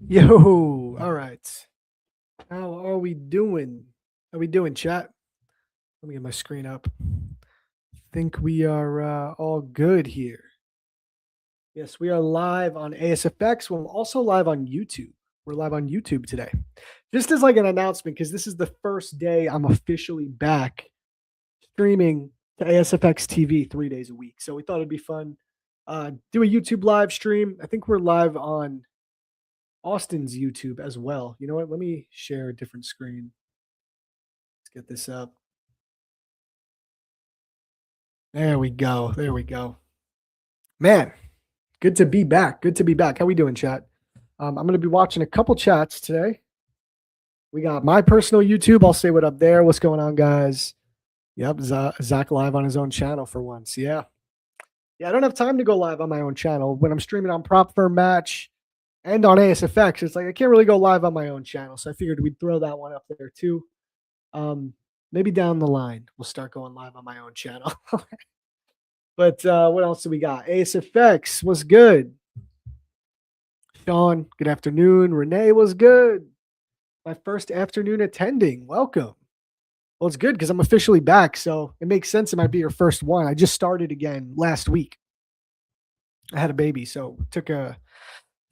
Yo, all right. How are we doing? How we doing, chat? Let me get my screen up. Think we are all good here. Yes, we are live on ASFX. We're also live on YouTube. We're live on YouTube today. Just as like an announcement, because this is the first day I'm officially back streaming to ASFX TV 3 days a week. So we thought it'd be fun. Do a YouTube live stream. I think we're live on Austin's YouTube as well. You know what? Let me share a different screen. Let's get this up. There we go. There we go. Man, good to be back. Good to be back. How we doing, chat? I'm going to be watching a couple chats today. We got my personal YouTube. I'll say what up there. What's going on, guys? Yep, Zach live on his own channel for once. Yeah. Yeah, I don't have time to go live on my own channel when I'm streaming on Prop Firm Match and on ASFX. It's like I can't really go live on my own channel, so I figured we'd throw that one up there too. Maybe down the line we'll start going live on my own channel. But what else do we got? ASFX was good. Sean, good afternoon. Renee was good. My first afternoon attending. Welcome. Well, it's good because I'm officially back, so it makes sense it might be your first one. I just started again last week. I had a baby, so took a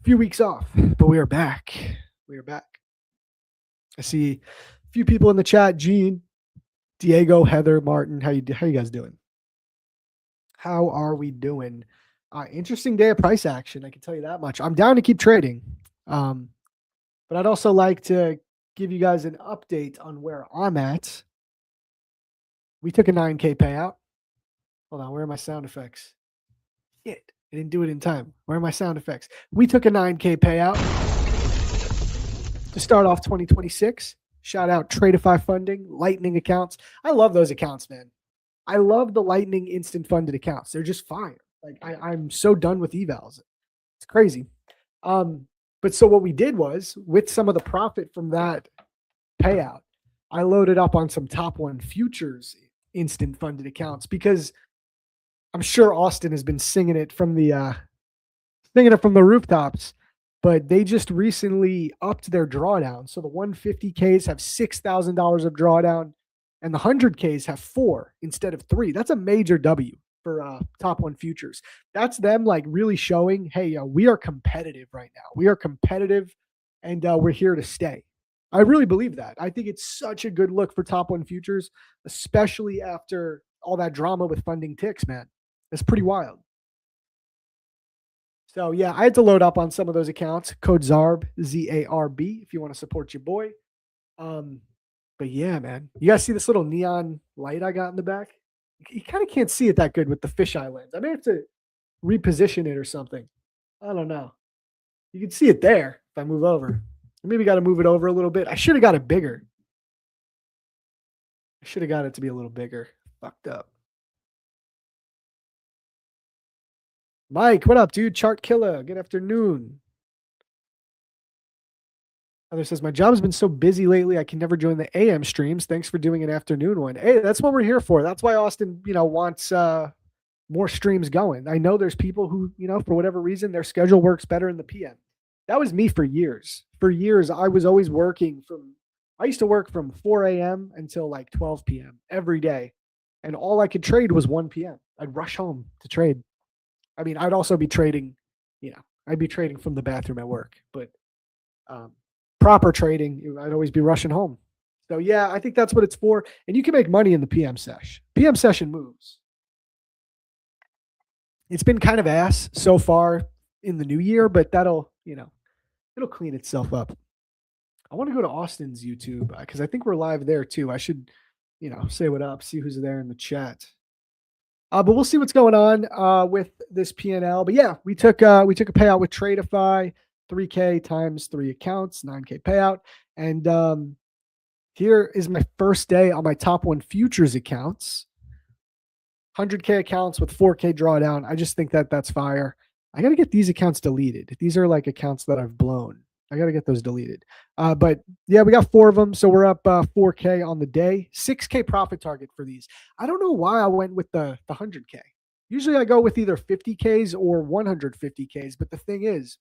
few weeks off, but we are back. We are back. I see a few people in the chat. Gene, Diego, Heather, Martin. How you guys doing? How are we doing? Interesting day of price action. I can tell you that much. I'm down to keep trading, but I'd also like to give you guys an update on where I'm at. We took a 9K payout. Hold on, where are my sound effects? Shit, I didn't do it in time. Where are my sound effects? We took a 9K payout to start off 2026. Shout out Tradeify Funding, Lightning accounts. I love those accounts, man. I love the Lightning instant funded accounts. They're just fire. Like I'm so done with evals. It's crazy. But so what we did was with some of the profit from that payout, I loaded up on some top one futures instant funded accounts because I'm sure Austin has been singing it from the rooftops, but they just recently upped their drawdown. So the 150Ks have $6,000 of drawdown and the 100Ks have 4 instead of 3. That's a major W for top one futures. That's them like really showing, hey, we are competitive right now. We are competitive and we're here to stay. I really believe that. I think it's such a good look for top one futures, especially after all that drama with funding ticks, man. It's pretty wild. So yeah, I had to load up on some of those accounts. Code ZARB, ZARB, if you want to support your boy. But yeah, man, you guys see this little neon light I got in the back? You kind of can't see it that good with the fisheye lens. I may have to reposition it or something. I don't know. You can see it there if I move over. Maybe got to move it over a little bit. I should have got it bigger. I should have got it to be a little bigger. Fucked up. Mike, what up, dude? Chart Killer. Good afternoon. Other says, my job has been so busy lately, I can never join the AM streams. Thanks for doing an afternoon one. Hey, that's what we're here for. That's why Austin, wants more streams going. I know there's people who, for whatever reason, their schedule works better in the PM. That was me for years. For years, I was always I used to work from 4 a.m. until like 12 p.m. every day. And all I could trade was 1 p.m. I'd rush home to trade. I mean, I'd also be trading, I'd be trading from the bathroom at work. But proper trading, I'd always be rushing home. So yeah, I think that's what it's for. And you can make money in the PM session. PM session moves. It's been kind of ass so far in the new year, but that'll, it'll clean itself up. I want to go to Austin's YouTube because I think we're live there too. I should, say what up, see who's there in the chat. But we'll see what's going on with this PNL. But yeah, we took a payout with Tradeify, 3K times 3 accounts, 9K payout. And here is my first day on my top one futures accounts. 100K accounts with 4K drawdown. I just think that's fire. I got to get these accounts deleted. These are like accounts that I've blown. I got to get those deleted. But yeah, we got 4 of them. So we're up 4K on the day. 6K profit target for these. I don't know why I went with the 100K. Usually I go with either 50Ks or 150Ks. But the thing is,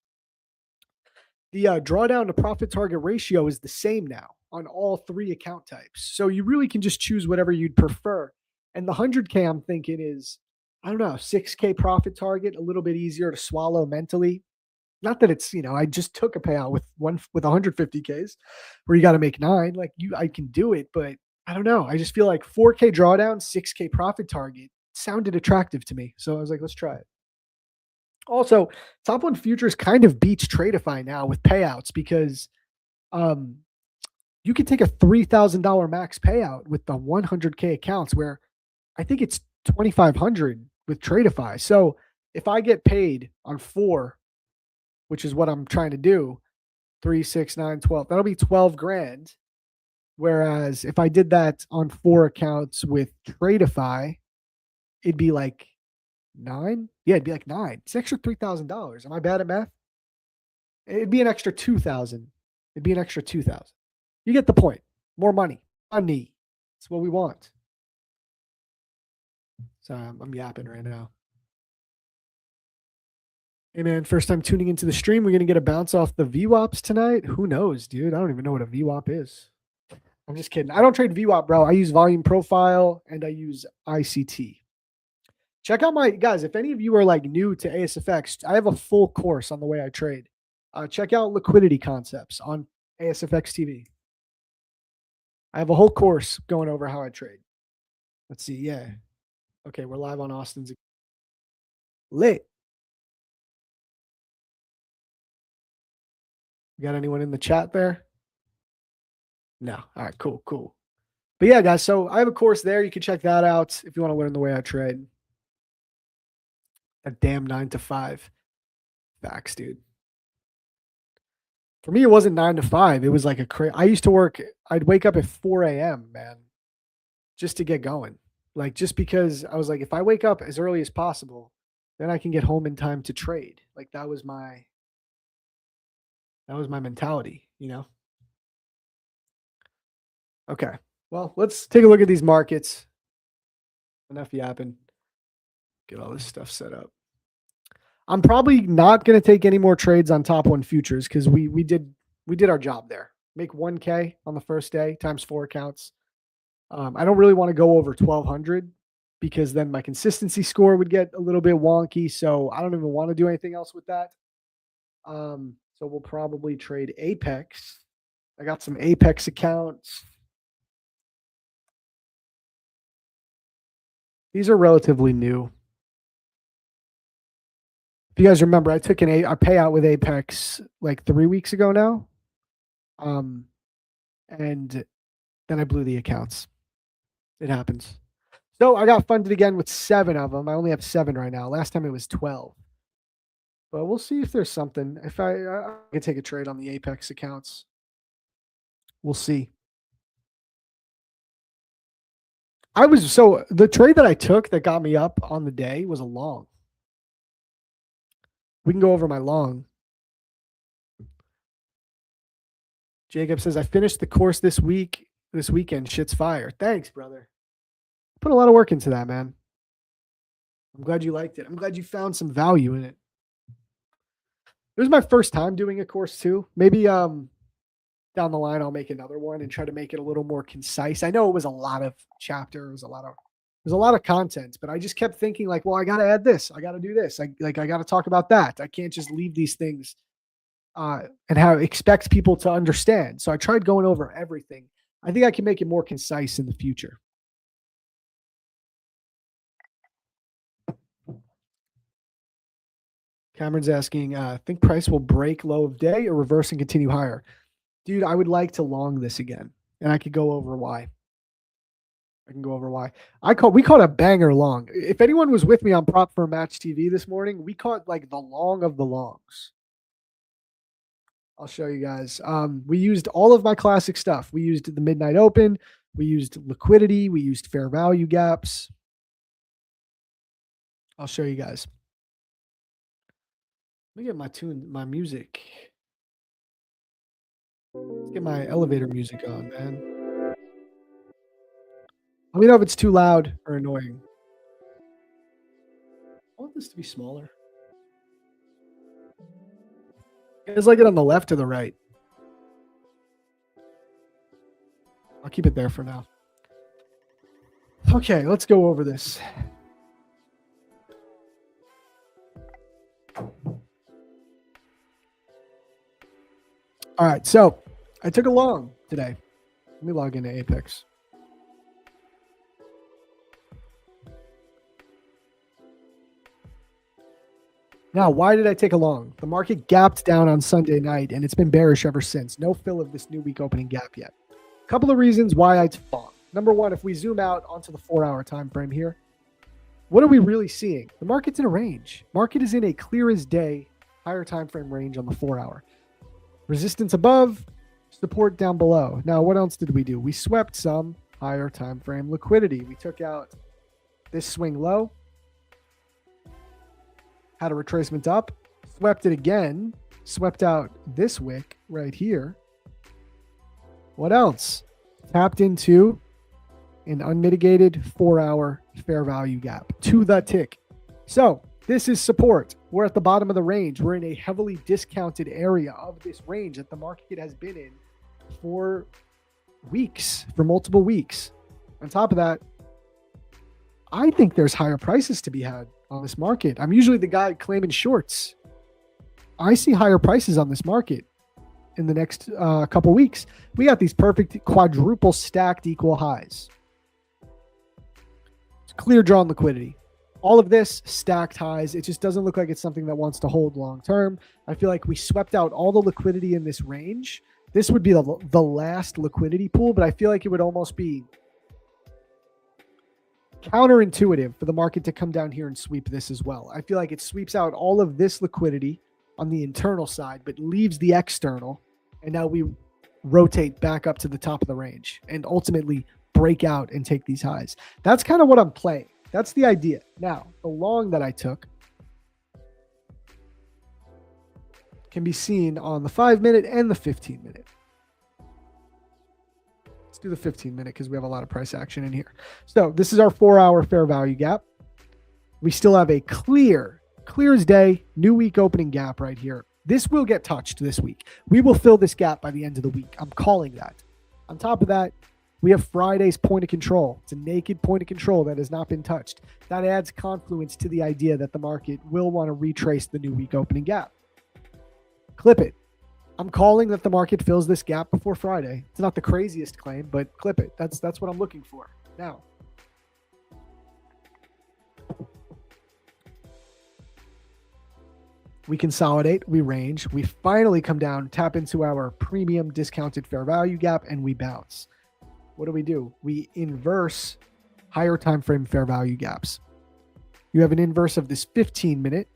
the drawdown to profit target ratio is the same now on all 3 account types. So you really can just choose whatever you'd prefer. And the 100K I'm thinking is, I don't know, 6K profit target, a little bit easier to swallow mentally. Not that it's, I just took a payout with 150Ks where you got to make 9. Like I can do it, but I don't know. I just feel like 4K drawdown, 6K profit target sounded attractive to me. So I was like, let's try it. Also, top one futures kind of beats Tradeify now with payouts because you can take a $3,000 max payout with the 100K accounts where I think it's 2,500 with Tradeify. So if I get paid on 4, which is what I'm trying to do, 3, 6, 9, 12, that'll be 12 grand. Whereas if I did that on 4 accounts with Tradeify, it'd be like 9. Yeah, it'd be like 9. It's an extra $3,000. Am I bad at math? It'd be an extra 2,000. It'd be an extra 2,000. You get the point. More money. Money. That's what we want. So I'm yapping right now. Hey man, first time tuning into the stream. We're gonna get a bounce off the VWAPs tonight. Who knows, dude? I don't even know what a VWAP is. I'm just kidding. I don't trade VWAP, bro. I use volume profile and I use ICT. Check out my guys. If any of you are like new to ASFX, I have a full course on the way I trade. Check out liquidity concepts on ASFX TV. I have a whole course going over how I trade. Let's see. Yeah. Okay, we're live on Austin's. Lit. You got anyone in the chat there? No. All right, cool. But yeah, guys, so I have a course there. You can check that out if you want to learn the way I trade. A damn 9 to 5. Facts, dude. For me, it wasn't 9 to 5. It was like I used to work, I'd wake up at 4 a.m., man, just to get going. Like, just because I was like, if I wake up as early as possible, then I can get home in time to trade. Like, that was my mentality, you know? Okay. Well, let's take a look at these markets. Enough yapping. Get all this stuff set up. I'm probably not going to take any more trades on top one futures because we did our job there. Make 1K on the first day times 4 accounts. I don't really want to go over 1,200 because then my consistency score would get a little bit wonky. So I don't even want to do anything else with that. So we'll probably trade Apex. I got some Apex accounts. These are relatively new. If you guys remember, I took a payout with Apex like 3 weeks ago now. And then I blew the accounts. It happens. So I got funded again with 7 of them. I only have 7 right now. Last time it was 12. But we'll see if there's something. If I can take a trade on the Apex accounts. We'll see. The trade that I took that got me up on the day was a long. We can go over my long. Jacob says, I finished the course this weekend. Shit's fire. Thanks, brother. Put a lot of work into that, man. I'm glad you liked it. I'm glad you found some value in it. It was my first time doing a course too. Maybe down the line I'll make another one and try to make it a little more concise. I know it was a lot of chapters, there's a lot of content, but I just kept thinking like, well, I got to add this. I got to do this. I got to talk about that. I can't just leave these things and expect people to understand. So I tried going over everything. I think I can make it more concise in the future. Cameron's asking, think price will break low of day or reverse and continue higher? Dude, I would like to long this again, and I could go over why. We caught a banger long. If anyone was with me on Prop for Match TV this morning, we caught like the long of the longs. I'll show you guys. We used all of my classic stuff. We used the Midnight Open. We used liquidity. We used fair value gaps. I'll show you guys. Let me get my music. Let's get my elevator music on, man. Let me know if it's too loud or annoying. I want this to be smaller. You guys like it on the left or the right? I'll keep it there for now. Okay, let's go over this. All right, so I took a long today. Let me log into Apex. Now, why did I take a long? The market gapped down on Sunday night, and it's been bearish ever since. No fill of this new week opening gap yet. A couple of reasons why I took long. Number one, if we zoom out onto the 4-hour time frame here, what are we really seeing? The market's in a range. Market is in a clear as day higher time frame range on the 4-hour. Resistance above, support down below. Now, what else did we do? We swept some higher time frame liquidity. We took out this swing low, had a retracement up, swept it again, swept out this wick right here. What else? Tapped into an unmitigated 4-hour fair value gap to the tick. So this is support. We're at the bottom of the range. We're in a heavily discounted area of this range that the market has been in for weeks, for multiple weeks. On top of that, I think there's higher prices to be had on this market. I'm usually the guy claiming shorts. I see higher prices on this market in the next couple weeks. We got these perfect quadruple stacked equal highs. It's clear drawn liquidity. All of this stacked highs. It just doesn't look like it's something that wants to hold long term. I feel like we swept out all the liquidity in this range. This would be the last liquidity pool, but I feel like it would almost be counterintuitive for the market to come down here and sweep this as well. I feel like it sweeps out all of this liquidity on the internal side, but leaves the external. And now we rotate back up to the top of the range and ultimately break out and take these highs. That's kind of what I'm playing. That's the idea. Now, the long that I took can be seen on the 5-minute and the 15-minute. Let's do the 15-minute because we have a lot of price action in here. So this is our 4-hour fair value gap. We still have a clear as day, new week opening gap right here. This will get touched this week. We will fill this gap by the end of the week. I'm calling that. On top of that, we have Friday's point of control. It's a naked point of control that has not been touched. That adds confluence to the idea that the market will want to retrace the new week opening gap. Clip it. I'm calling that the market fills this gap before Friday. It's not the craziest claim, but clip it. That's what I'm looking for. Now, we consolidate, we range, we finally come down, tap into our premium discounted fair value gap, and we bounce. What do? We inverse higher time frame fair value gaps. You have an inverse of this 15-minute.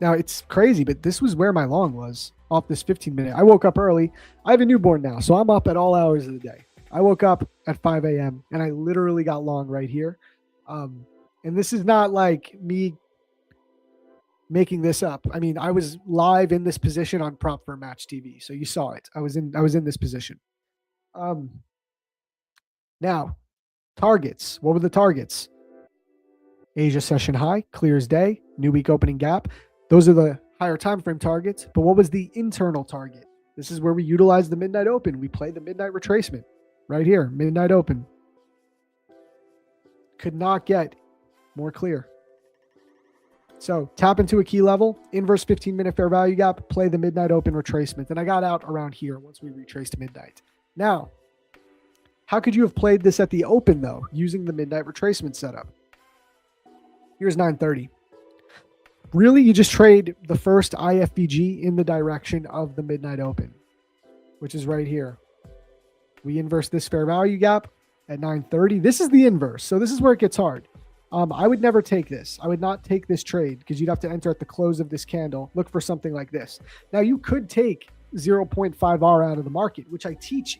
Now, it's crazy, but this was where my long was off this 15-minute. I woke up early. I have a newborn now, so I'm up at all hours of the day. I woke up at 5 a.m., and I literally got long right here. And this is not like me making this up. I mean, I was live in this position on Prop for Match TV, so you saw it. I was in this position. Now, targets. What were the targets? Asia session high, clear as day, new week opening gap. Those are the higher time frame targets. But what was the internal target? This is where we utilize the midnight open. We play the midnight retracement right here, midnight open. Could not get more clear. So tap into a key level, inverse 15-minute fair value gap, play the midnight open retracement. And I got out around here once we retraced midnight. Now, how could you have played this at the open, though, using the midnight retracement setup? Here's 9:30. Really, you just trade the first IFVG in the direction of the midnight open, which is right here. We inverse this fair value gap at 9:30. This is the inverse, so this is where it gets hard. I would never take this. I would not take this trade because you'd have to enter at the close of this candle. Look for something like this. Now, you could take 0.5R out of the market, which I teach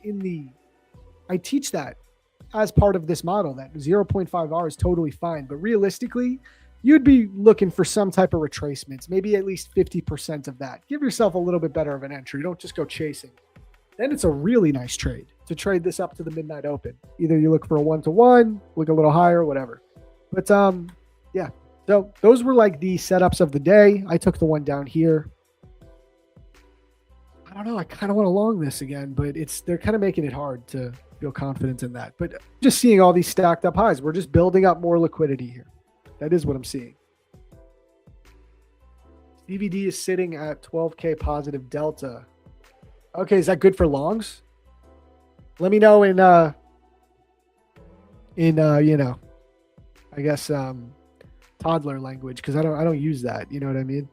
that as part of this model, that 0.5R is totally fine. But realistically, you'd be looking for some type of retracements, maybe at least 50% of that. Give yourself a little bit better of an entry. Don't just go chasing. Then it's a really nice trade to trade this up to the midnight open. Either you look for a 1-to-1, look a little higher, whatever. But yeah, so those were like the setups of the day. I took the one down here. I don't know. I kind of want to long this again, but they're kind of making it hard to feel confident in that. But just seeing all these stacked up highs, we're just building up more liquidity here. That is what I'm seeing. CVD is sitting at 12K positive delta. Okay, is that good for longs? Let me know in I guess toddler language, because I don't use that. You know what I mean?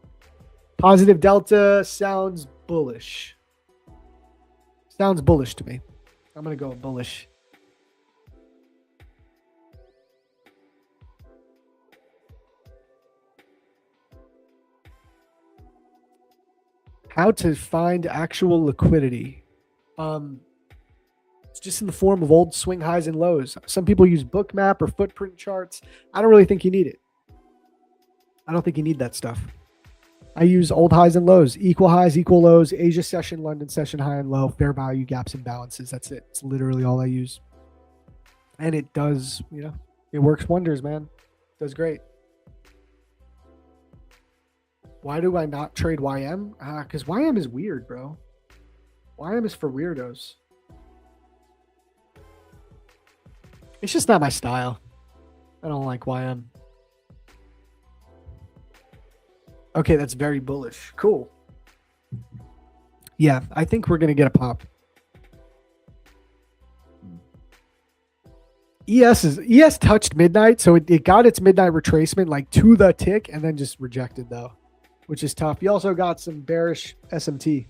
Positive delta sounds bullish. Sounds bullish to me. I'm gonna go bullish. How to find actual liquidity. It's just in the form of old swing highs and lows. Some people use Bookmap or footprint charts. I don't really think you need it. I don't think you need that stuff. I use old highs and lows, equal highs, equal lows, Asia session, London session, high and low, fair value, gaps and balances. That's it. It's literally all I use. And it does, it works wonders, man. It does great. Why do I not trade YM? Because YM is weird, bro. YM is for weirdos. It's just not my style. I don't like YM. Okay, that's very bullish. Cool. Yeah, I think we're going to get a pop. ES touched midnight, so it got its midnight retracement like to the tick and then just rejected though, which is tough. You also got some bearish SMT.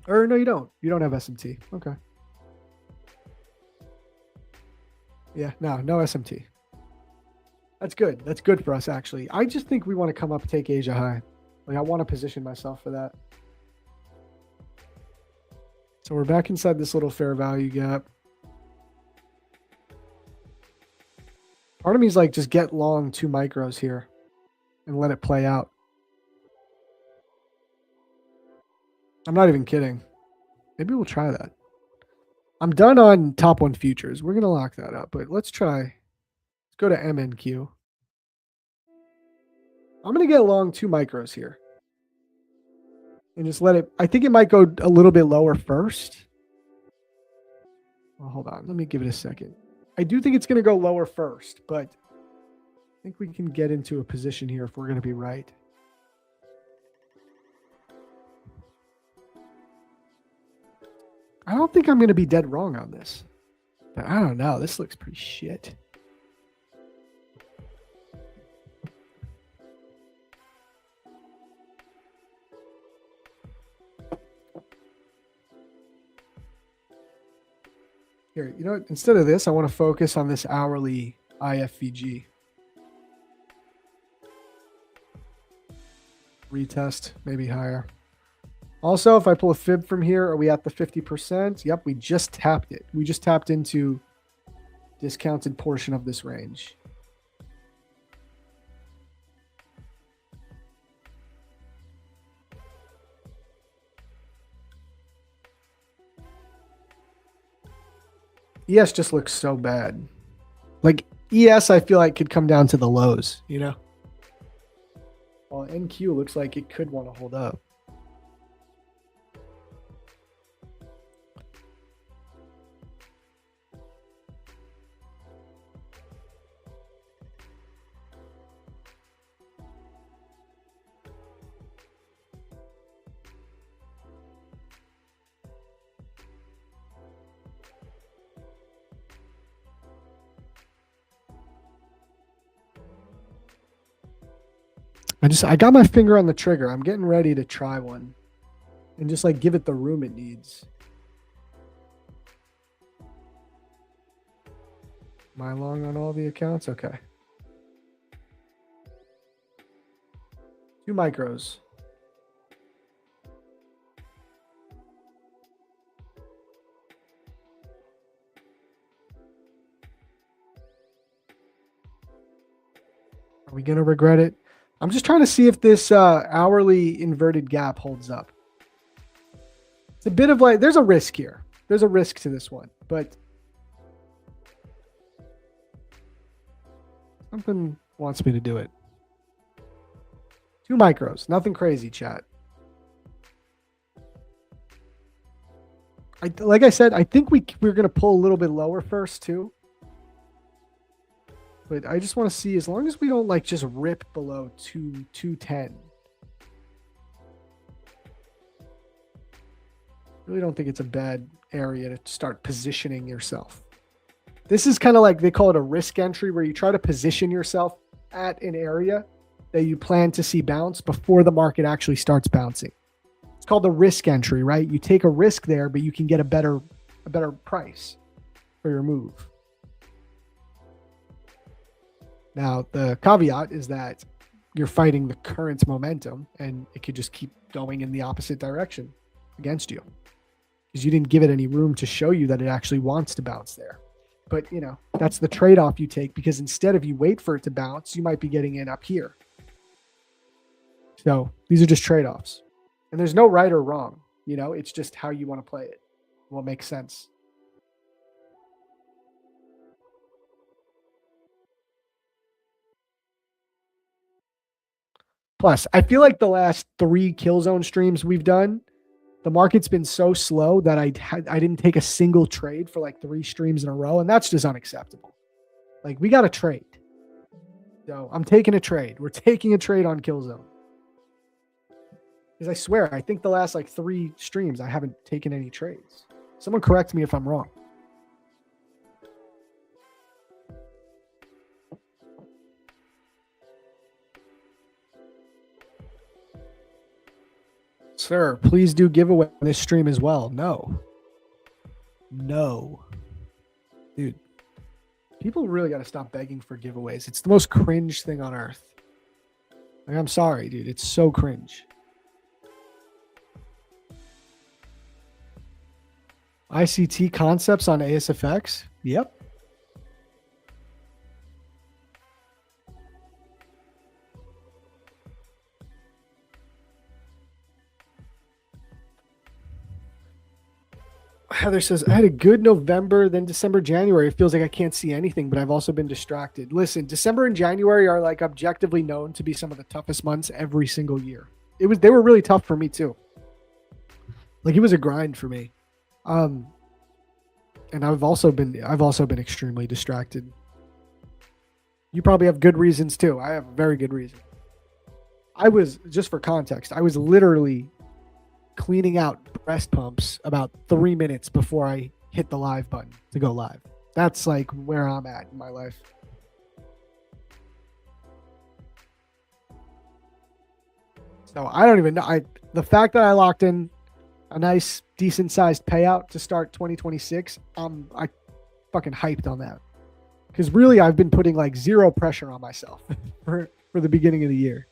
Or no, you don't. You don't have SMT. Okay. Yeah, no SMT. That's good. That's good for us, actually. I just think we want to come up and take Asia high. Like, I want to position myself for that. So we're back inside this little fair value gap. Part of me is like, just get long 2 micros here and let it play out. I'm not even kidding. Maybe we'll try that. I'm done on top 1 futures. We're going to lock that up, but let's try. Let's go to MNQ. I'm going to get long 2 micros here. And just let it, I think it might go a little bit lower first. Well, hold on. Let me give it a second. I do think it's going to go lower first, but I think we can get into a position here if we're going to be right. I don't think I'm going to be dead wrong on this. But I don't know. This looks pretty shit. Here, you know what? Instead of this, I want to focus on this hourly IFVG. Retest, maybe higher. Also, if I pull a fib from here, are we at the 50%? Yep, we just tapped it. We just tapped into discounted portion of this range. ES just looks so bad. Like, ES, I feel like could come down to the lows, you know? While NQ looks like it could want to hold up. I got my finger on the trigger. I'm getting ready to try one and just like give it the room it needs. Am I long on all the accounts? Okay. 2 micros. Are we going to regret it? I'm just trying to see if this hourly inverted gap holds up. It's a bit of like, there's a risk here. There's a risk to this one, but something wants me to do it. 2 micros, nothing crazy, chat. Like I said, I think we're going to pull a little bit lower first too. But I just want to see, as long as we don't like just rip below 210. Really don't think it's a bad area to start positioning yourself. This is kind of like, they call it a risk entry, where you try to position yourself at an area that you plan to see bounce before the market actually starts bouncing. It's called the risk entry, right? You take a risk there, but you can get a better price for your move. Now, the caveat is that you're fighting the current momentum and it could just keep going in the opposite direction against you. because you didn't give it any room to show you that it actually wants to bounce there. But, that's the trade-off you take, because instead of you wait for it to bounce, you might be getting in up here. So these are just trade-offs. And there's no right or wrong. It's just how you want to play it. What makes sense. Plus, I feel like the last 3 Killzone streams we've done, the market's been so slow that I didn't take a single trade for like 3 streams in a row, and that's just unacceptable. Like, we got to trade. So I'm taking a trade. We're taking a trade on Killzone. Because I swear, I think the last like 3 streams, I haven't taken any trades. Someone correct me if I'm wrong. Sir, please do giveaway on this stream as well. No. Dude, people really got to stop begging for giveaways. It's the most cringe thing on earth. Like, I'm sorry, dude. It's so cringe. ICT concepts on ASFX? Yep. Heather says, I had a good November, then December, January. It feels like I can't see anything, but I've also been distracted. Listen, December and January are like objectively known to be some of the toughest months every single year. They were really tough for me too. Like, it was a grind for me. And I've also been extremely distracted. You probably have good reasons too. I have a very good reason. Just for context, I was literally cleaning out breast pumps about 3 minutes before I hit the live button to go live. That's like where I'm at in my life. So I don't even know. The fact that I locked in a nice, decent sized payout to start 2026, I fucking hyped on that. Because really, I've been putting like zero pressure on myself for the beginning of the year,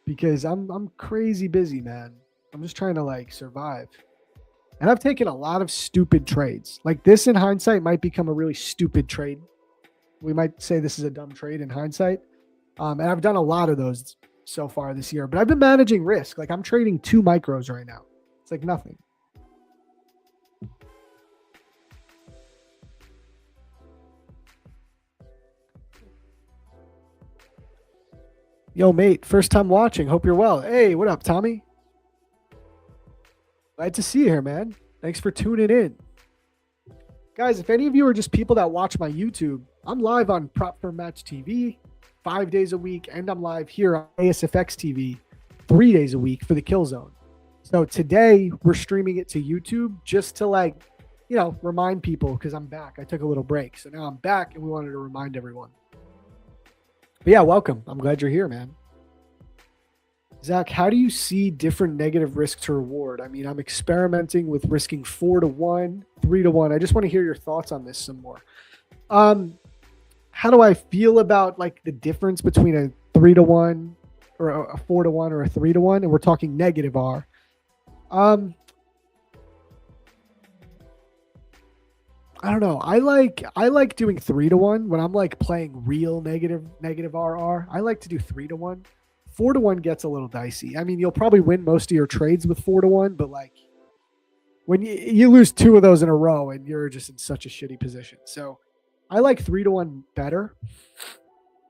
because I'm crazy busy, man. I'm just trying to like survive. And I've taken a lot of stupid trades. Like, this in hindsight might become a really stupid trade. We might say this is a dumb trade in hindsight. And I've done a lot of those so far this year, but I've been managing risk. Like, I'm trading 2 micros right now. It's like nothing. Yo, mate, first time watching. Hope you're well. Hey, what up, Tommy? Glad to see you here, man. Thanks for tuning in. Guys, if any of you are just people that watch my YouTube, I'm live on Prop Firm Match TV 5 days a week, and I'm live here on ASFX TV 3 days a week for the Killzone. So today we're streaming it to YouTube just to remind people, because I'm back. I took a little break. So now I'm back, and we wanted to remind everyone. But yeah, welcome. I'm glad you're here, man. Zach, how do you see different negative risk to reward? I mean, I'm experimenting with risking 4-1, 3-1. I just want to hear your thoughts on this some more. How do I feel about like the difference between a 3-1 or a 4-1 or a 3-1? And we're talking negative R. I don't know. I like doing 3-1 when I'm like playing real negative RR. I like to do 3-1. 4-1 gets a little dicey. I mean, you'll probably win most of your trades with 4-1, but like when you lose 2 of those in a row and you're just in such a shitty position. So I like 3-1 better.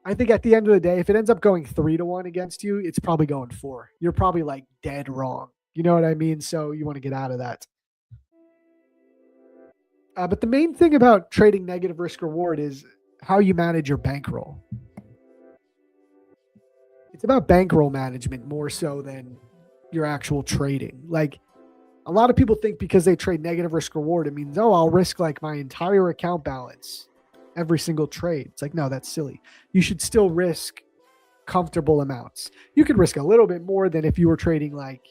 I think at the end of the day, if it ends up going 3-1 against you, it's probably going 4. You're probably like dead wrong. You know what I mean? So you want to get out of that. But the main thing about trading negative risk reward is how you manage your bankroll. It's about bankroll management more so than your actual trading. Like, a lot of people think because they trade negative risk reward, it means, I'll risk like my entire account balance every single trade. It's like, no, that's silly. You should still risk comfortable amounts. You could risk a little bit more than if you were trading like,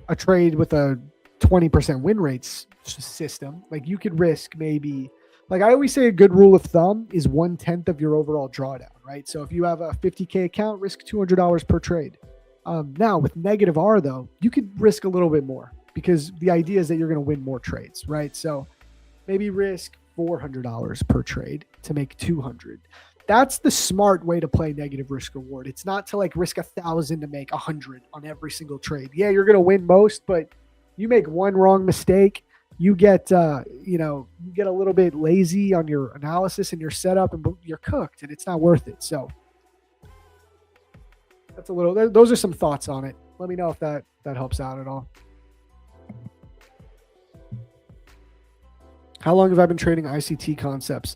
a trade with a 20% win rates system. Like, you could risk maybe, like I always say, a good rule of thumb is 1/10 of your overall drawdown, right? So if you have a 50K account, risk $200 per trade. Now with negative R though, you could risk a little bit more. because the idea is that you're going to win more trades, right? So maybe risk $400 per trade to make 200. That's the smart way to play negative risk reward. It's not to like risk 1,000 to make 100 on every single trade. Yeah, you're going to win most, but you make one wrong mistake, you get you get a little bit lazy on your analysis and your setup, and you're cooked, and it's not worth it. So that's those are some thoughts on it. Let me know if that helps out at all. How long have I been trading ICT concepts?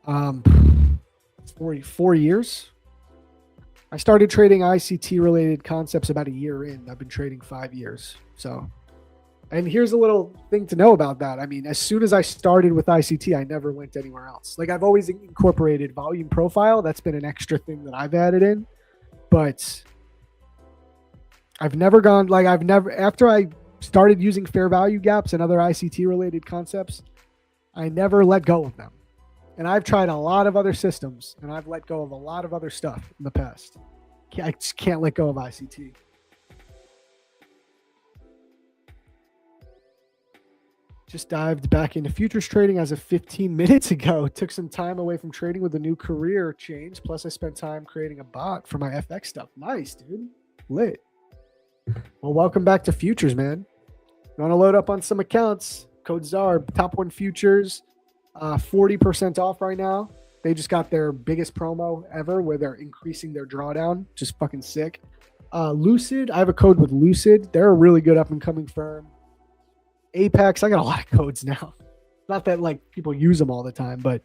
4 years. I started trading ICT related concepts about a year in. I've been trading 5 years. So, and here's a little thing to know about that. I mean, as soon as I started with ICT, I never went anywhere else. Like, I've always incorporated volume profile. That's been an extra thing that I've added in, but I've never gone, after I started using fair value gaps and other ICT related concepts, I never let go of them. And I've tried a lot of other systems, and I've let go of a lot of other stuff in the past. I just can't let go of ICT. Just dived back into futures trading as of 15 minutes ago. Took some time away from trading with a new career change. Plus, I spent time creating a bot for my FX stuff. Nice, dude. Lit. Well, welcome back to futures, man. You want to load up on some accounts? Code ZARB, Top One Futures, 40% off right now. They just got their biggest promo ever where they're increasing their drawdown. Just fucking sick. Lucid, I have a code with Lucid. They're a really good up and coming firm. Apex, I got a lot of codes now. Not that like people use them all the time, but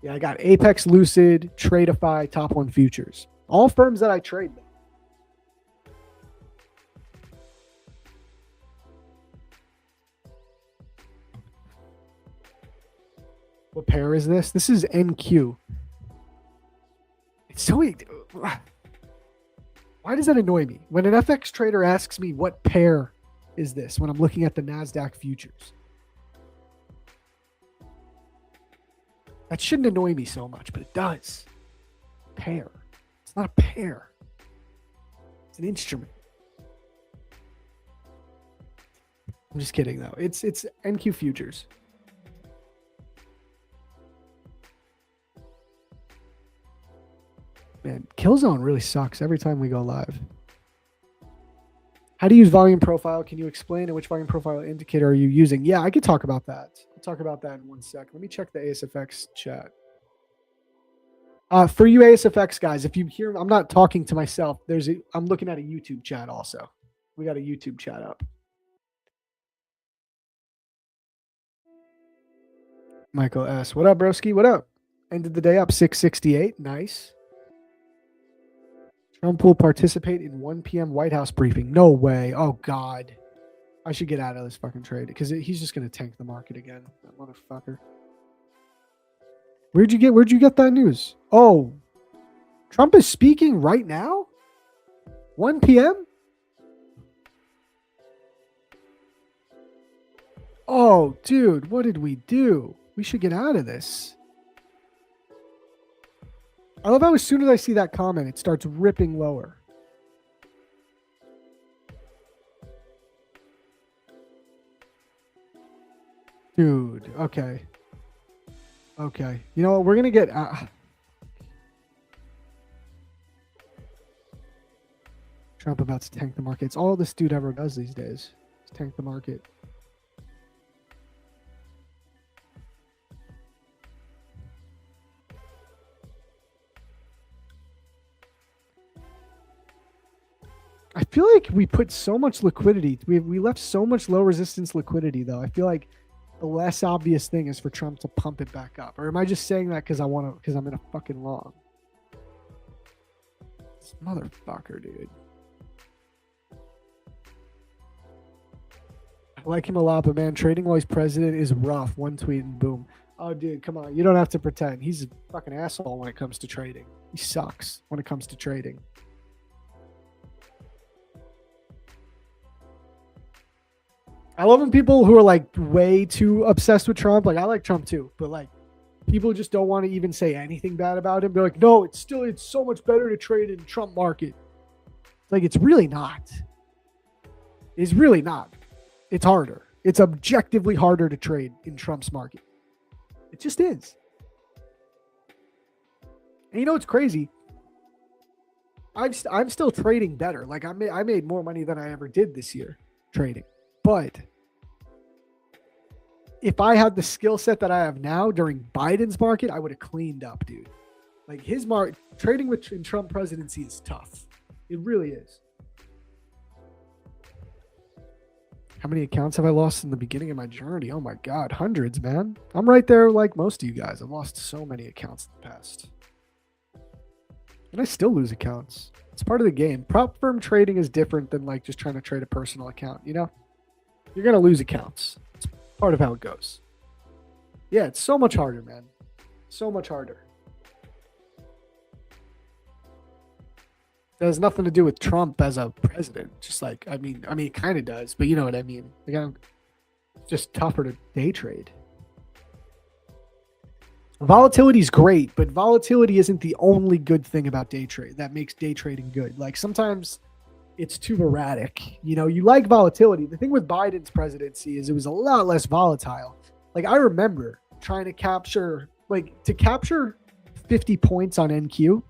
yeah, I got Apex, Lucid, Tradeify, Top One Futures. All firms that I trade them. What pair is this? This is NQ. It's so... Why does that annoy me? When an FX trader asks me what pair is this when I'm looking at the NASDAQ futures. That shouldn't annoy me so much, but it does. Pair. It's not a pair. It's an instrument. I'm just kidding, though. It's NQ futures. Man, Killzone really sucks every time we go live. How to use volume profile? Can you explain? And which volume profile indicator are you using? Yeah, I could talk about that. I'll talk about that in 1 sec. Let me check the ASFX chat. For you ASFX guys, if you hear, I'm not talking to myself. I'm looking at a YouTube chat also. We got a YouTube chat up. Michael S. What up, broski? What up? Ended the day up 668. Nice. Trump will participate in 1 p.m. White House briefing. No way. Oh, God. I should get out of this fucking trade because he's just going to tank the market again. That motherfucker. Where'd you get that news? Oh, Trump is speaking right now? 1 p.m.? Oh, dude, what did we do? We should get out of this. I love how as soon as I see that comment, it starts ripping lower. Dude, okay. Okay. You know what? We're going to get... Trump about to tank the market. It's all this dude ever does these days. Is tank the market. I feel like we put so much liquidity. We left so much low resistance liquidity, though. I feel like the less obvious thing is for Trump to pump it back up. Or am I just saying that because I'm in a fucking long? This motherfucker, dude. I like him a lot, but man, trading while he's president is rough. One tweet and boom. Oh, dude, come on. You don't have to pretend. He's a fucking asshole when it comes to trading. He sucks when it comes to trading. I love when people who are like way too obsessed with Trump. Like, I like Trump too, but like people just don't want to even say anything bad about him. They're like, no, it's so much better to trade in Trump market. It's like, it's really not. is really not. It's harder. It's objectively harder to trade in Trump's market. It just is. And you know what's crazy? I'm still trading better. Like I made more money than I ever did this year trading. But if I had the skill set that I have now during Biden's market, I would have cleaned up, dude. Like his trading in Trump presidency is tough. It really is. How many accounts have I lost in the beginning of my journey? Oh my God, hundreds, man. I'm right there like most of you guys. I've lost so many accounts in the past. And I still lose accounts. It's part of the game. Prop firm trading is different than like just trying to trade a personal account, you know? You're going to lose accounts. It's part of how it goes. Yeah, it's so much harder, man. So much harder. It has nothing to do with Trump as a president. Just like, I mean, it kind of does, but you know what I mean. Like, it's just tougher to day trade. Volatility is great, but volatility isn't the only good thing about day trade that makes day trading good. Like sometimes it's too erratic. You know, you like volatility. The thing with Biden's presidency is it was a lot less volatile. Like I remember trying to capture 50 points on NQ.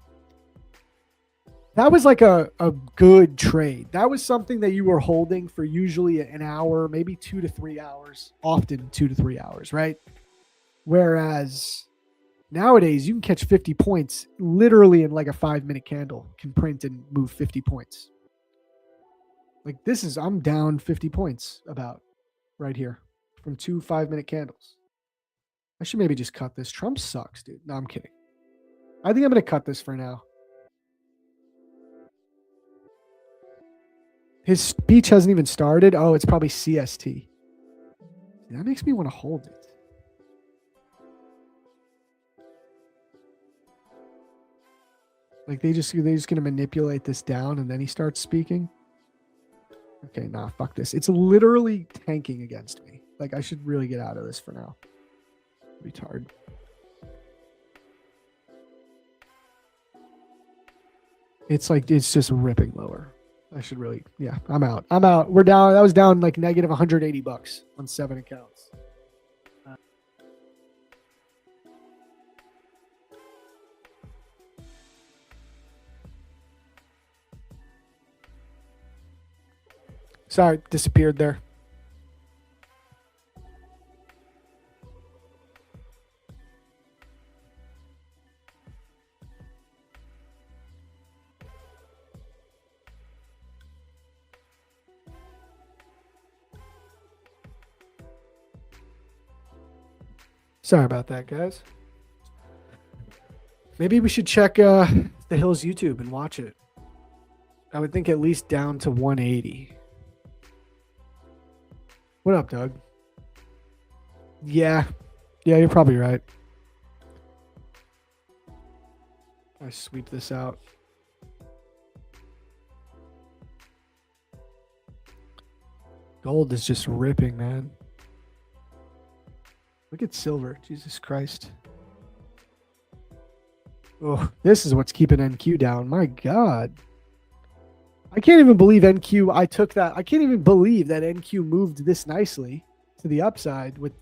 That was like a good trade. That was something that you were holding for usually an hour, maybe 2 to 3 hours, often 2 to 3 hours, right? Whereas nowadays you can catch 50 points literally in like a 5-minute candle, can print and move 50 points. Like I'm down 50 points about right here from 2 5-minute candles. I should maybe just cut this. Trump sucks, dude. No, I'm kidding. I think I'm going to cut this for now. His speech hasn't even started. Oh, it's probably CST. That makes me want to hold it. Like they're just going to manipulate this down and then he starts speaking. Okay, nah, fuck this. It's literally tanking against me. Like I should really get out of this for now. Retard. It's like, it's just ripping lower. I should really, yeah, I'm out. We're down. That was down like negative $180 on 7 accounts. Sorry, disappeared there. Sorry about that, guys. Maybe we should check The Hills YouTube and watch it. I would think at least down to 180. What up, Doug? Yeah, you're probably right. I sweep this out. Gold is just ripping, man. Look at silver. Jesus Christ. Oh, this is what's keeping NQ down. My God. I can't even believe NQ. I can't even believe that NQ moved this nicely to the upside with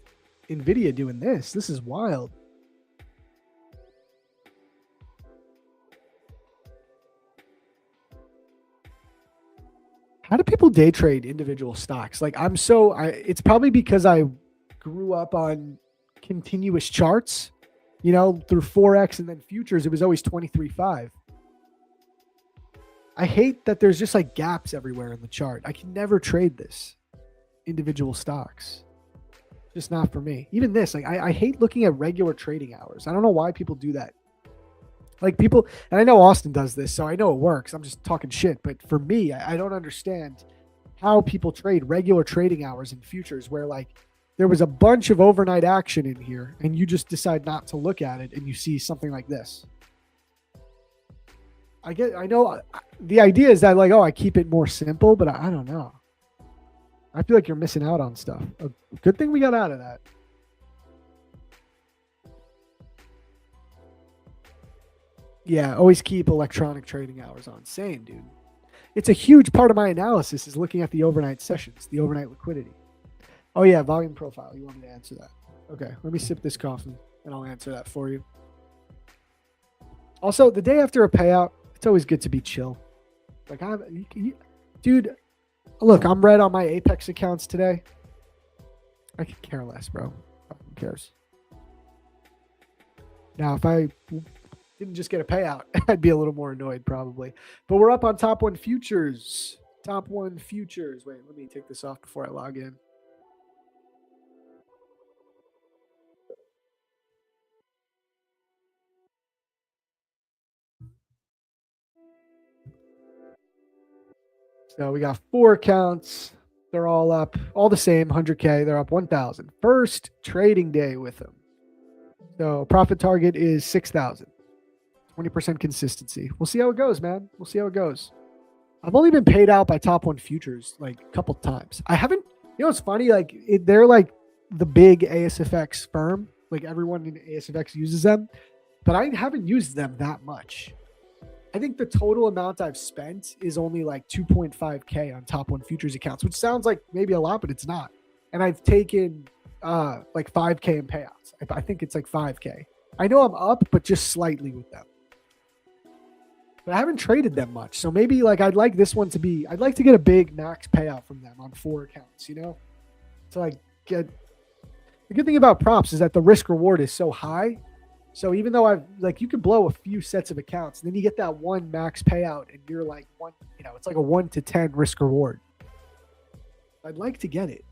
NVIDIA doing this. This is wild. How do people day trade individual stocks? Like it's probably because I grew up on continuous charts, you know, through Forex and then futures. It was always 23.5. I hate that there's just like gaps everywhere in the chart. I can never trade this individual stocks. Just not for me. Even this, like I hate looking at regular trading hours. I don't know why people do that. Like people, and I know Austin does this, so I know it works. I'm just talking shit. But for me, I don't understand how people trade regular trading hours in futures where like there was a bunch of overnight action in here and you just decide not to look at it and you see something like this. I know the idea is that like, oh, I keep it more simple, but I don't know. I feel like you're missing out on stuff. A good thing we got out of that. Yeah, always keep electronic trading hours on. Same, dude. It's a huge part of my analysis is looking at the overnight sessions, the overnight liquidity. Oh yeah, volume profile. You want me to answer that? Okay, let me sip this coffee and I'll answer that for you. Also, the day after a payout, it's always good to be chill. Like dude, look, I'm red on my Apex accounts today. I could care less, bro. Who cares? Now, if I didn't just get a payout, I'd be a little more annoyed probably. But we're up on Top 1 futures. Top 1 futures. Wait, let me take this off before I log in. So we got 4 accounts. They're all up, all the same, 100K. They're up 1,000. First trading day with them. So profit target is 6,000. 20% consistency. We'll see how it goes, man. We'll see how it goes. I've only been paid out by Top 1 futures like a couple times. I haven't, you know, it's funny. Like they're like the big ASFX firm. Like everyone in ASFX uses them, but I haven't used them that much. I think the total amount I've spent is only like 2.5K on Top 1 futures accounts, which sounds like maybe a lot, but it's not. And I've taken like 5K in payouts. I think it's like 5K. I know I'm up, but just slightly with them. But I haven't traded them much. So maybe like I'd like this one to be, I'd like to get a big max payout from them on 4 accounts, you know? So like get, the good thing about props is that the risk reward is so high. So even though I've like, you could blow a few sets of accounts and then you get that one max payout and you're like one, you know, it's like a 1 to 10 risk reward. I'd like to get it.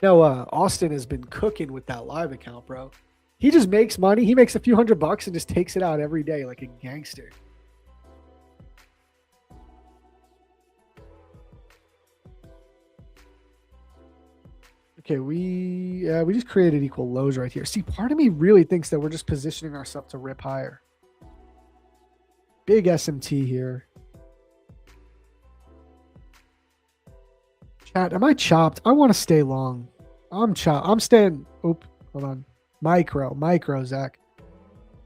No, Austin has been cooking with that live account, bro. He just makes money. He makes a few $100 and just takes it out every day like a gangster. Okay, we just created equal lows right here. See, part of me really thinks that we're just positioning ourselves to rip higher. Big SMT here. Chat, am I chopped? I want to stay long. I'm chopped. I'm staying. Oop, hold on. Micro, Zach.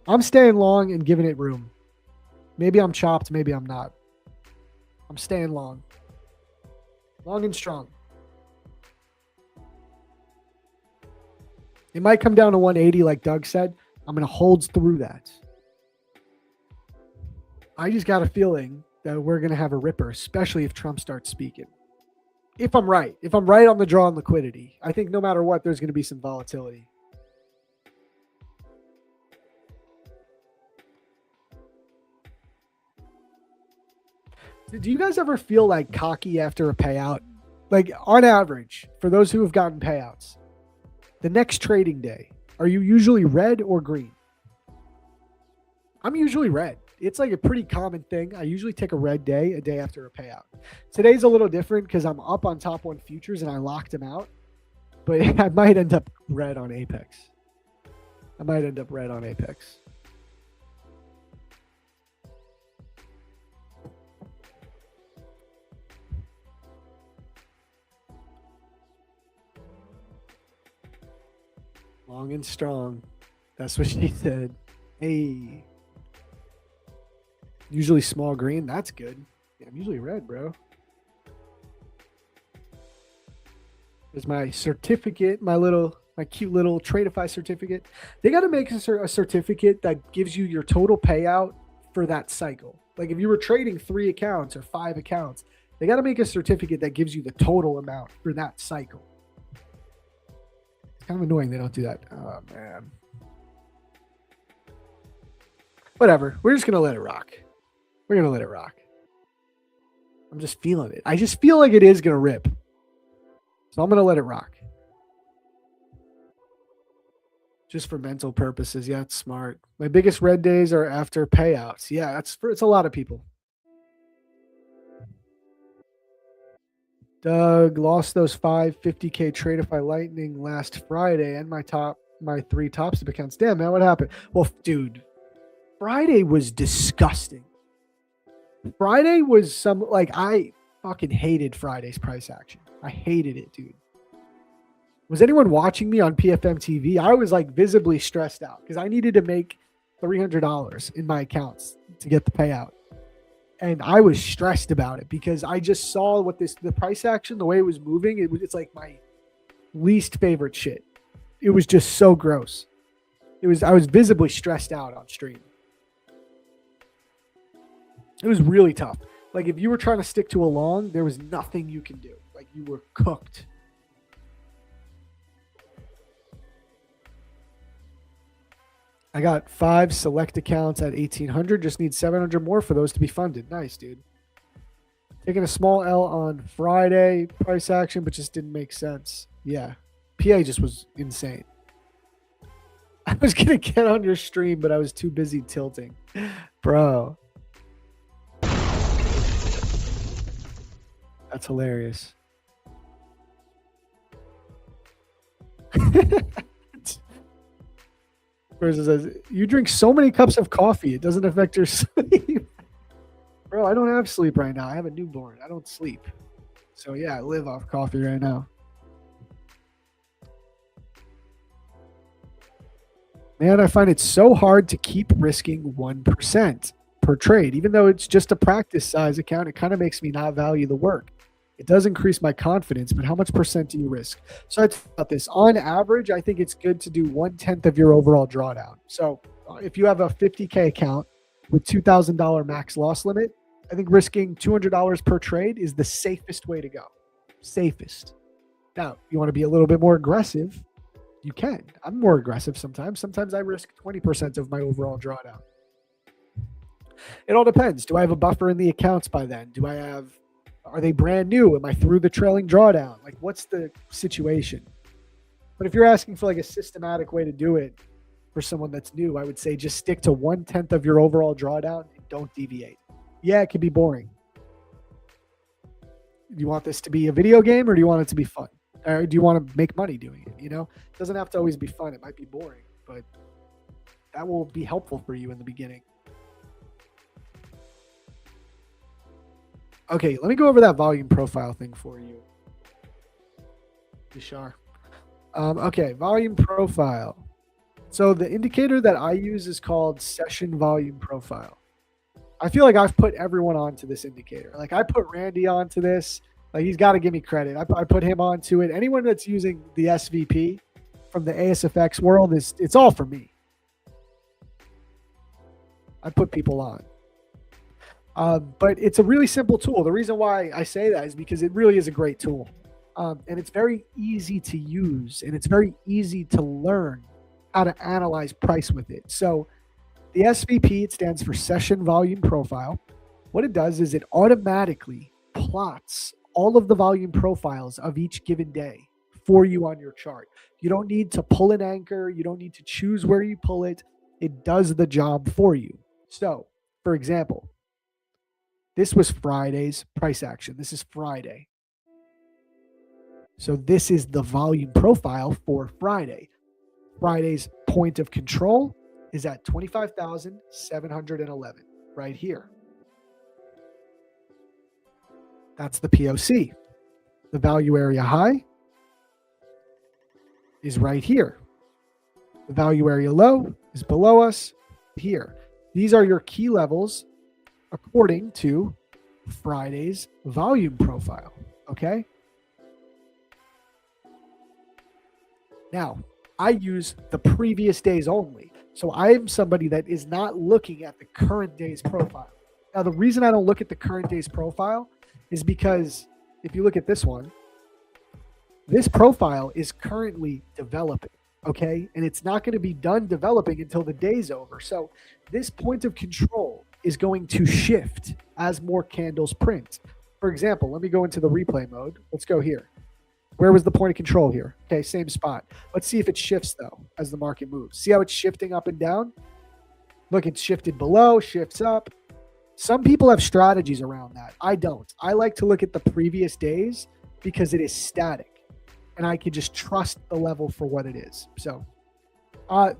I'm staying long and giving it room. Maybe I'm chopped. Maybe I'm not. I'm staying long. Long and strong. It might come down to 180 like Doug said. I'm going to hold through that. I just got a feeling that we're going to have a ripper, especially if Trump starts speaking. If I'm right on the draw on liquidity, I think no matter what, there's going to be some volatility. Do you guys ever feel like cocky after a payout? Like on average, for those who have gotten payouts, the next trading day, are you usually red or green? I'm usually red. It's like a pretty common thing. I usually take a red day, a day after a payout. Today's a little different because I'm up on Top 1 futures and I locked them out. But I might end up red on Apex. Long and strong. That's what she said. Hey. Usually small green. That's good. Yeah, I'm usually red, bro. There's my certificate, my cute little Tradeify certificate. They got to make a certificate that gives you your total payout for that cycle. Like if you were trading 3 accounts or 5 accounts, they got to make a certificate that gives you the total amount for that cycle. It's kind of annoying they don't do that. Oh, man. Whatever. We're just going to let it rock. I'm just feeling it. I just feel like it is going to rip. So I'm going to let it rock. Just for mental purposes. Yeah, it's smart. My biggest red days are after payouts. Yeah, it's a lot of people. Doug lost those 5 50K Tradeify Lightning last Friday and my 3 top step accounts. Damn, man, what happened? Well, dude, Friday was disgusting. Friday was I fucking hated Friday's price action. I hated it, dude. Was anyone watching me on PFM TV? I was like visibly stressed out because I needed to make $300 in my accounts to get the payout. And I was stressed about it because I just saw the price action, the way it was moving, it's like my least favorite shit. It was just so gross. I was visibly stressed out on stream. It was really tough. Like if you were trying to stick to a long, there was nothing you can do. Like you were cooked. I got 5 select accounts at 1,800. Just need 700 more for those to be funded. Nice, dude. Taking a small L on Friday price action, but just didn't make sense. Yeah. PA just was insane. I was going to get on your stream, but I was too busy tilting. Bro. That's hilarious. Person says, you drink so many cups of coffee, it doesn't affect your sleep. Bro, I don't have sleep right now. I have a newborn. I don't sleep. So yeah, I live off coffee right now. Man, I find it so hard to keep risking 1% per trade. Even though it's just a practice size account, it kind of makes me not value the work. It does increase my confidence, but how much percent do you risk? So I thought about this. On average, I think it's good to do 1/10 of your overall drawdown. So if you have a 50K account with $2,000 max loss limit, I think risking $200 per trade is the safest way to go. Safest. Now, you want to be a little bit more aggressive, you can. I'm more aggressive sometimes. Sometimes I risk 20% of my overall drawdown. It all depends. Do I have a buffer in the accounts by then? Are they brand new? Am I through the trailing drawdown? Like, what's the situation? But if you're asking for like a systematic way to do it for someone that's new, I would say just stick to 1/10 of your overall drawdown and don't deviate. Yeah, it can be boring. Do you want this to be a video game or do you want it to be fun? Or do you want to make money doing it? You know, it doesn't have to always be fun. It might be boring, but that will be helpful for you in the beginning. Okay, let me go over that volume profile thing for you, Bishar. Okay, volume profile. So the indicator that I use is called session volume profile. I feel like I've put everyone onto this indicator. Like I put Randy onto this. Like he's got to give me credit. I put him onto it. Anyone that's using the SVP from the ASFX world, it's all for me. I put people on. But it's a really simple tool. The reason why I say that is because it really is a great tool. And it's very easy to use and it's very easy to learn how to analyze price with it. So the SVP, it stands for Session Volume Profile. What it does is it automatically plots all of the volume profiles of each given day for you on your chart. You don't need to pull an anchor. You don't need to choose where you pull it. It does the job for you. So, for example, this was Friday's price action. This is Friday. So this is the volume profile for Friday. Friday's point of control is at 25,711 right here. That's the POC. The value area high is right here. The value area low is below us here. These are your key levels according to Friday's volume profile, okay? Now, I use the previous days only. So I am somebody that is not looking at the current day's profile. Now, the reason I don't look at the current day's profile is because if you look at this one, this profile is currently developing, okay? And it's not going to be done developing until the day's over. So this point of control is going to shift as more candles print. For example, let me go into the replay mode. Let's go here. Where was the point of control here? Okay, same spot. Let's see if it shifts, though, as the market moves. See how it's shifting up and down? Look, it's shifted below, shifts up. Some people have strategies around that. I don't. I like to look at the previous days because it is static, and I can just trust the level for what it is. So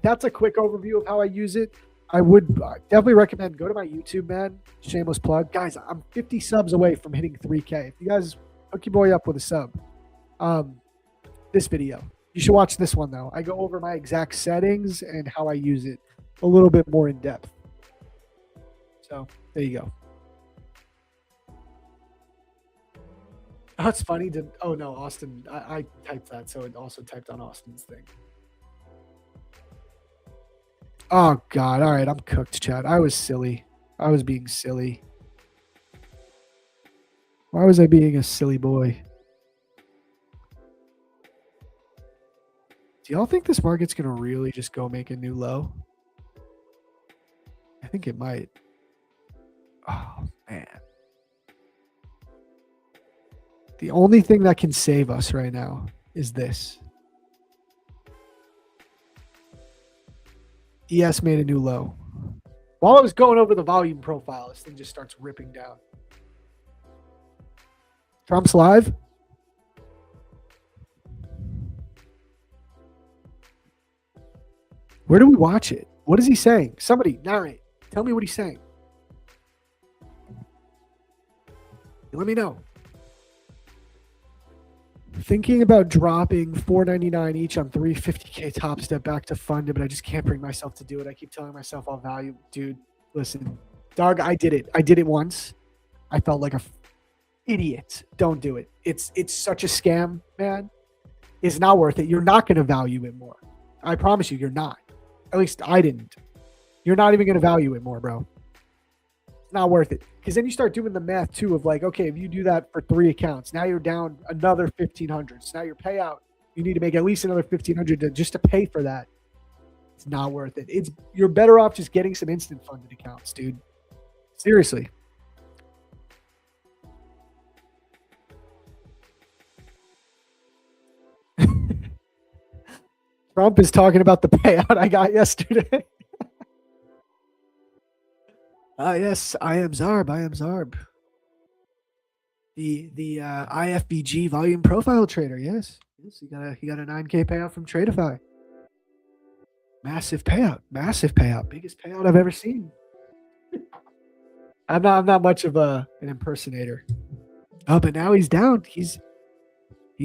that's a quick overview of how I use it. I would definitely recommend go to my YouTube, man. Shameless plug. Guys, I'm 50 subs away from hitting 3K. If you guys hook your boy up with a sub, this video. You should watch this one, though. I go over my exact settings and how I use it a little bit more in depth. So there you go. Oh, it's funny. Oh no, Austin. I typed that, so it also typed on Austin's thing. Oh God! All right, I'm cooked, Chad. I was silly. I was being silly. Why was I being a silly boy? Do y'all think this market's gonna really just go make a new low? I think it might. Oh man. The only thing that can save us right now is this. ES made a new low. While I was going over the volume profile, this thing just starts ripping down. Trump's live. Where do we watch it? What is he saying? Somebody narrate. Tell me what he's saying. Let me know. Thinking about dropping $4.99 each on 350K top step back to fund it, but I just can't bring myself to do it. I keep telling myself I'll value. Dude, listen, dog, I did it. I did it once. I felt like a idiot. Don't do it. It's such a scam, man. It's not worth it. You're not going to value it more. I promise you, you're not. At least I didn't. You're not even going to value it more, bro. It's not worth it. Because then you start doing the math too of like, okay, if you do that for 3 accounts, now you're down another 1,500. So now your payout, you need to make at least another 1,500 just to pay for that. It's not worth it. You're better off just getting some instant funded accounts, dude. Seriously. Trump is talking about the payout I got yesterday. Yes, I am Zarb. I am Zarb. The IFBG volume profile trader. Yes, he got a 9K payout from Tradeify. Massive payout. Massive payout. Biggest payout I've ever seen. I'm not much of an impersonator. Oh, but now he's down. He's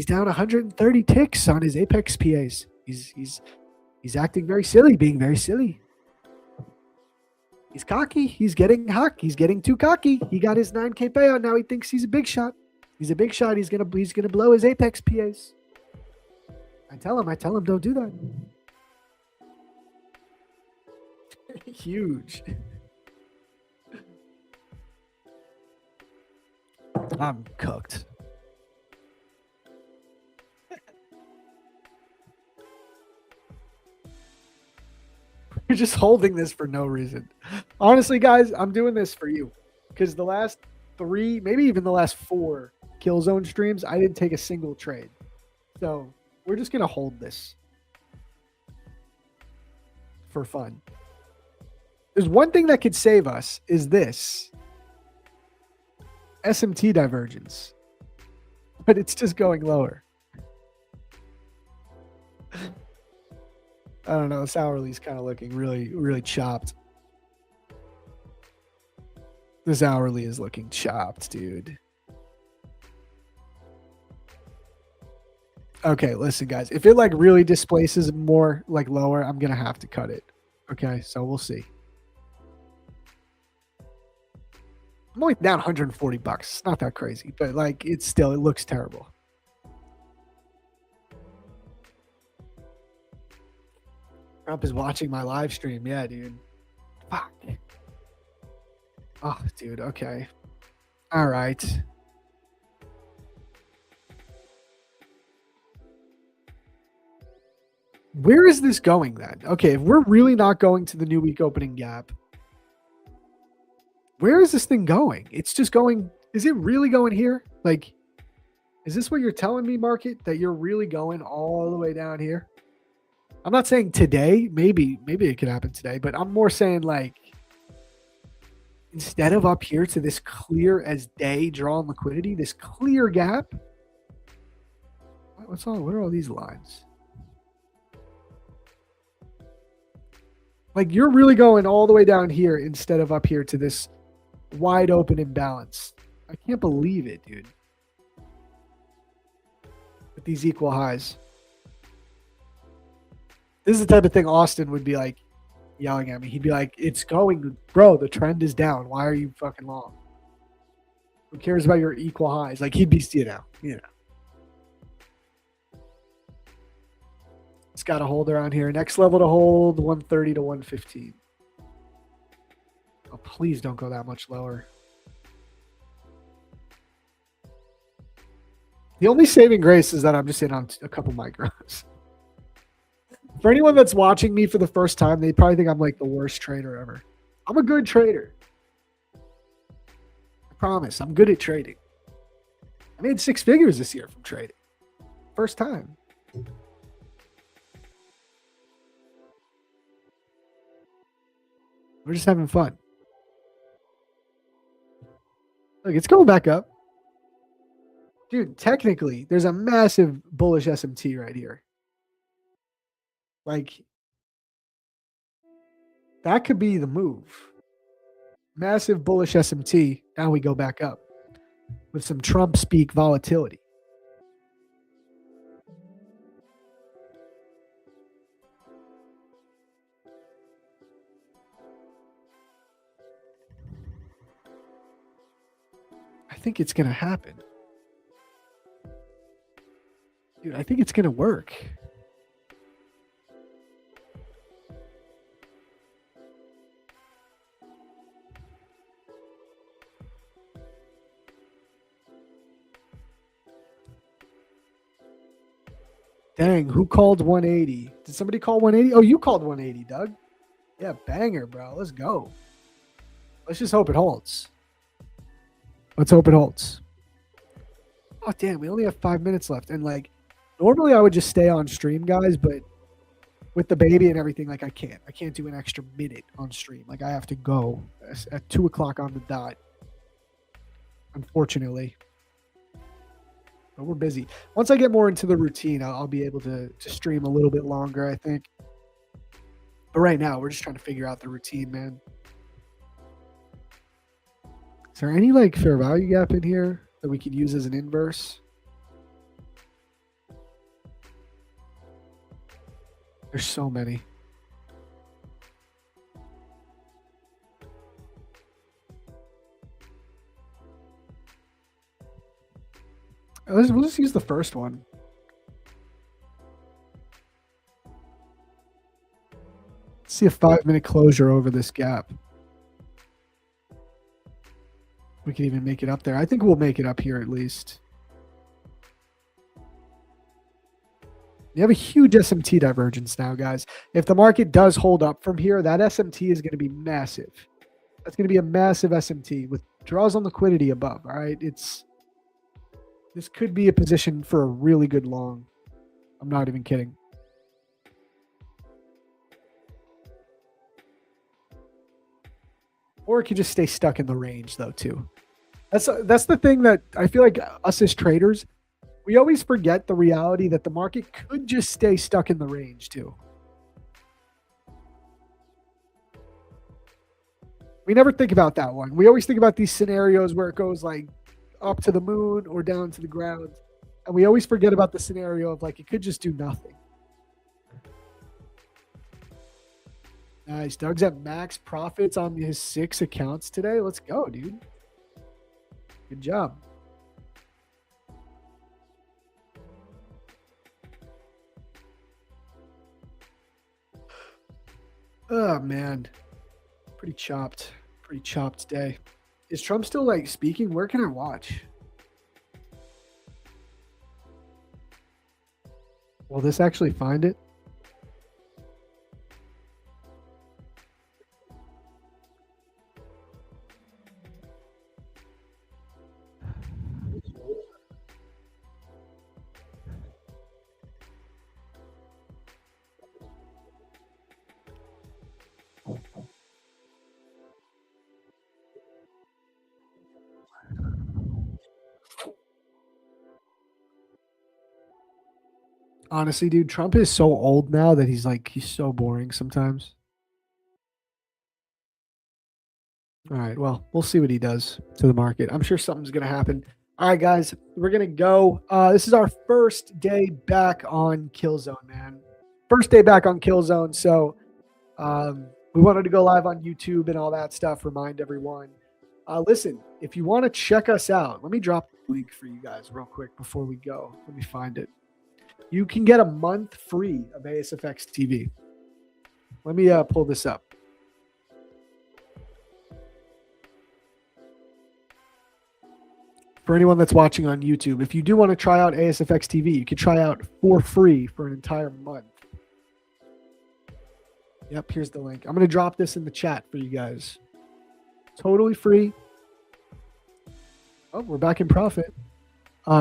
down 130 ticks on his Apex PAs. He's acting very silly, being very silly. He's cocky. He's getting huck. He's getting too cocky. He got his 9K payout. Now he thinks he's a big shot. He's a big shot. He's gonna blow his Apex PAs. I tell him, don't do that. Huge. I'm cooked. You're just holding this for no reason. Honestly, guys, I'm doing this for you. Because the last 3, maybe even the last 4 Killzone streams, I didn't take a single trade. So we're just going to hold this for fun. There's one thing that could save us is this. SMT divergence. But it's just going lower. I don't know. This hourly is kind of looking really, really chopped. This hourly is looking chopped, dude. Okay, listen, guys. If it like really displaces more like lower, I'm going to have to cut it. Okay, so we'll see. I'm only down 140 bucks. It's not that crazy, but like it looks terrible. Trump is watching my live stream. Yeah, dude. Fuck. Oh, dude. Okay. All right. Where is this going then? Okay, if we're really not going to the new week opening gap, where is this thing going? It's just going. Is it really going here? Like, is this what you're telling me, market, that you're really going all the way down here? I'm not saying today. Maybe it could happen today, but I'm more saying like instead of up here to this clear as day draw on liquidity, this clear gap. What are all these lines? Like you're really going all the way down here instead of up here to this wide open imbalance. I can't believe it, dude. With these equal highs. This is the type of thing Austin would be like, yelling at me. He'd be like, "It's going, bro. The trend is down. Why are you fucking long? Who cares about your equal highs?" Like he'd be, you know. It's got to hold around here. Next level to hold 130 to 115. Oh, please don't go that much lower. The only saving grace is that I'm just in on a couple micros. For anyone that's watching me for the first time, they probably think I'm like the worst trader ever. I'm a good trader. I promise. I'm good at trading. I made 6 figures this year from trading. First time. We're just having fun. Look, it's going back up. Dude, technically, there's a massive bullish SMT right here. Like, that could be the move. Massive bullish SMT. Now we go back up with some Trump speak volatility. I think it's going to happen. Dude, I think it's going to work. Dang, who called 180? Did somebody call 180? Oh, you called 180, Doug. Yeah, banger, bro. Let's go. Let's just hope it holds. Let's hope it holds. Oh, damn, we only have 5 minutes left. And, like, normally I would just stay on stream, guys, but with the baby and everything, like, I can't. I can't do an extra minute on stream. Like, I have to go at 2 o'clock on the dot, unfortunately. But we're busy. Once I get more into the routine, I'll be able to stream a little bit longer, I think. But right now, we're just trying to figure out the routine, man. Is there any, like, fair value gap in here that we could use as an inverse? There's so many. We'll just use the first one. Let's see a 5-minute closure over this gap. We can even make it up there. I think we'll make it up here at least. You have a huge SMT divergence now, guys. If the market does hold up from here, that SMT is going to be massive. That's going to be a massive SMT with draws on liquidity above. All right, this could be a position for a really good long. I'm not even kidding. Or it could just stay stuck in the range, though, too. That's the thing that I feel like us as traders, we always forget the reality that the market could just stay stuck in the range, too. We never think about that one. We always think about these scenarios where it goes like up to the moon or down to the ground. And we always forget about the scenario of like it could just do nothing. Nice. Doug's at max profits on his 6 accounts today. Let's go, dude. Good job. Oh, man. Pretty chopped day. Is Trump still like speaking? Where can I watch? Will this actually find it? Honestly, dude, Trump is so old now that he's so boring sometimes. All right, well, we'll see what he does to the market. I'm sure something's going to happen. All right, guys, we're going to go. This is our first day back on Killzone, man. First day back on Killzone. So we're We wanted to go live on YouTube and all that stuff. Remind everyone. Listen, if you want to check us out, let me drop the link for you guys real quick before we go. Let me find it. You can get a month free of ASFX TV. Let me pull this up. For anyone that's watching on YouTube, if you do want to try out ASFX TV, you can try out for free for an entire month. Yep, here's the link. I'm going to drop this in the chat for you guys. Totally free. Oh, we're back in profit.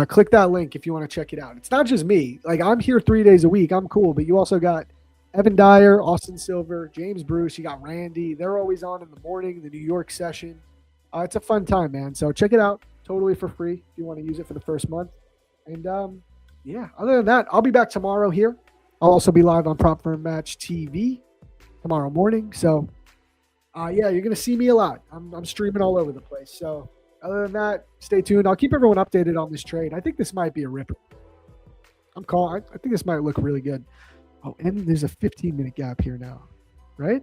Click that link if you want to check it out. It's not just me. Like, I'm here 3 days a week. I'm cool. But you also got Evan Dyer, Austin Silver, James Bruce. You got Randy. They're always on in the morning, the New York session. It's a fun time, man. So check it out. Totally for free if you want to use it for the first month. And, yeah, other than that, I'll be back tomorrow here. I'll also be live on Prop Firm Match TV tomorrow morning. So, yeah, you're going to see me a lot. I'm streaming all over the place. So, other than that, stay tuned. I'll keep everyone updated on this trade. I think this might be a ripper. I think this might look really good. Oh, and there's a 15-minute gap here now, right?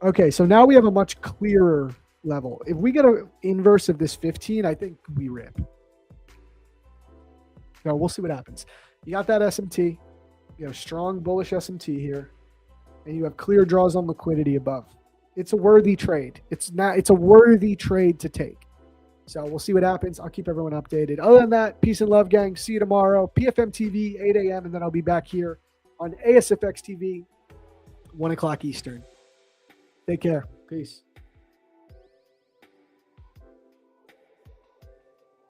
Okay, so now we have a much clearer level. If we get an inverse of this 15, I think we rip. So we'll see what happens. You got that SMT. You have strong bullish SMT here. And you have clear draws on liquidity above. It's a worthy trade. It's a worthy trade to take. So we'll see what happens. I'll keep everyone updated. Other than that, peace and love, gang. See you tomorrow. PFM TV, 8 a.m. And then I'll be back here on ASFX TV, 1 o'clock Eastern. Take care. Peace.